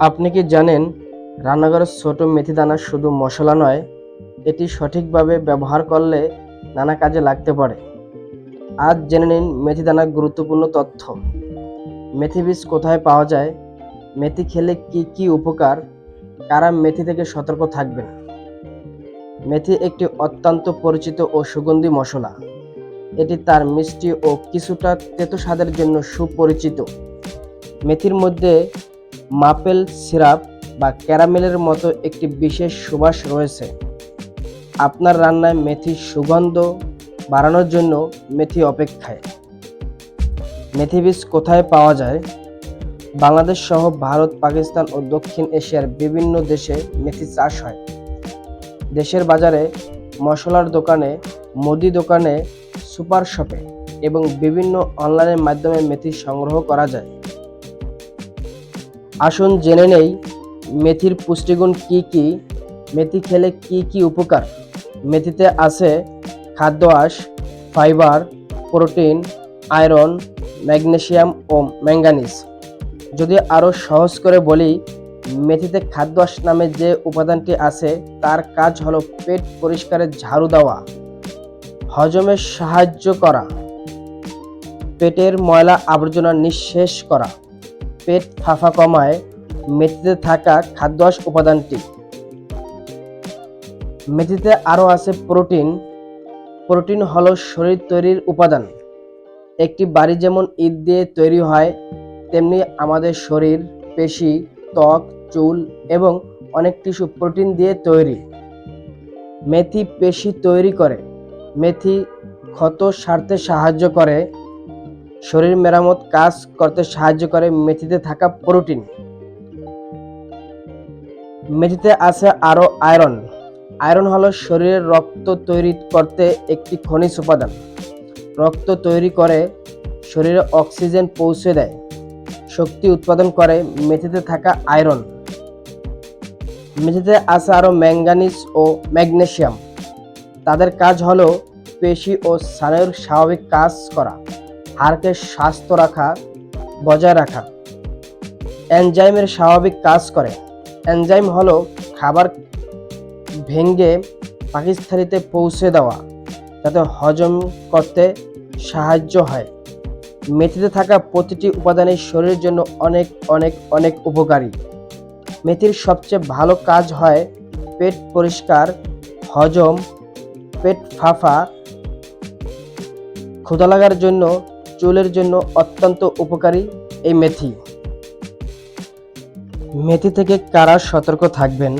আপনি কি জানেন, রান্নাঘরের ছোট মেথি দানা শুধু মশলা নয়, এটি সঠিকভাবে ব্যবহার করলে নানা কাজে লাগতে পারে। আজ জেনে নিন মেথি দানার গুরুত্বপূর্ণ তথ্য। মেথি বীজ কোথায় পাওয়া যায়, মেথি খেলে কি কি উপকার, কারা মেথি থেকে সতর্ক থাকবেন। মেথি একটি অত্যন্ত পরিচিত ও সুগন্ধি মশলা। এটি তার মিষ্টি ও কিছুটা তেতো স্বাদের জন্য সুপরিচিত। মেথির মধ্যে মাপেল সিরাপ বা ক্যারামেলের মতো একটি বিশেষ সুবাস রয়েছে। আপনার রান্নায় মেথির সুগন্ধ বাড়ানোর জন্য মেথি অপেক্ষায়। মেথি বীজ কোথায় পাওয়া যায়? বাংলাদেশ সহ ভারত, পাকিস্তান ও দক্ষিণ এশিয়ার বিভিন্ন দেশে মেথি চাষ হয়। দেশের বাজারে, মশলার দোকানে, মুদি দোকানে, সুপার শপে এবং বিভিন্ন অনলাইনের মাধ্যমে মেথি সংগ্রহ করা যায়। আসুন জেনে নেই মেথির পুষ্টিগুণ কি কি, মেথি খেলে কি কি উপকার। মেথিতে আছে খাদ্য আঁশ, ফাইবার, প্রোটিন, আয়রন, ম্যাগনেসিয়াম ও ম্যাঙ্গানিজ। যদি আরও সহজ করে বলি, মেথিতে খাদ্য আঁশ নামে যে উপাদানটি আছে তার কাজ হলো পেট পরিষ্কারের ঝাড়ু দেওয়া, হজমে সাহায্য করা, পেটের ময়লা আবর্জনা নিঃশেষ করা, পেট ফাঁপা কমায়। মেথিতে থাকা খাদ্য আঁশ উপাদানটি। মেথিতে আরও আছে প্রোটিন। প্রোটিন হলো শরীর তৈরির উপাদান। একটি বাড়ি যেমন ইট দিয়ে তৈরি হয়, তেমনি আমাদের শরীর, পেশি, ত্বক, চুল এবং অনেক টিস্যু প্রোটিন দিয়ে তৈরি। মেথি পেশি তৈরি করে। মেথি ক্ষত সারতে সাহায্য করে। শরীর মেরামত কাজ করতে সাহায্য করে মেথিতে থাকা প্রোটিন। মেথিতে আছে আরও আয়রন। আয়রন হলো শরীরের রক্ত তৈরি করতে একটি খনিজ উপাদান। রক্ত তৈরি করে, শরীরে অক্সিজেন পৌঁছে দেয়, শক্তি উৎপাদন করে মেথিতে থাকা আয়রন। মেথিতে আছে আরও ম্যাঙ্গানিজ ও ম্যাগনেসিয়াম। তাদের কাজ হলো পেশি ও স্নায়ুর স্বাভাবিক কাজ করা, হাড়কে স্বাস্থ্য রাখা, বজায় রাখা। এনজাইমের স্বাভাবিক কাজ করে। এনজাইম হলো খাবার ভেঙে পাকস্থলীতে পৌঁছে দেওয়া, যাতে হজম করতে সাহায্য হয়। মেথিতে থাকা প্রতিটি উপাদানই শরীরের জন্য অনেক অনেক অনেক উপকারী। মেথির সবচেয়ে ভালো কাজ হয় পেট পরিষ্কার, হজম, পেট ফাঁপা, ক্ষুধা লাগার জন্য, চুলের জন্য অত্যন্ত উপকারী এই মেথি। মেথি থেকে কারা সতর্ক থাকবেন?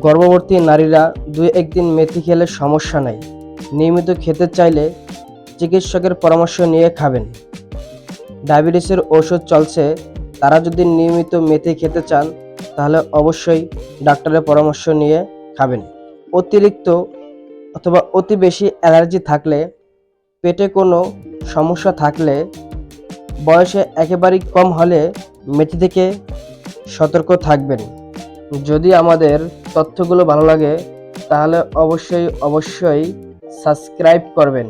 গর্ভবতী নারীরা 2-1 দিন মেথি খেলে সমস্যা নেই। নিয়মিত খেতে চাইলে চিকিৎসকের পরামর্শ নিয়ে খাবেন। ডায়াবেটিসের ওষুধ চলছে, তারা যদি নিয়মিত মেথি খেতে চান তাহলে অবশ্যই ডাক্তারের পরামর্শ নিয়ে খাবেন। অতিরিক্ত অথবা অতি বেশি অ্যালার্জি থাকলে, পেটে কোনো সমস্যা থাকলে, বয়সে একেবারেই কম হলে মেথি থেকে সতর্ক থাকবেন। যদি আমাদের তথ্যগুলো ভালো লাগে তাহলে অবশ্যই সাবস্ক্রাইব করবেন।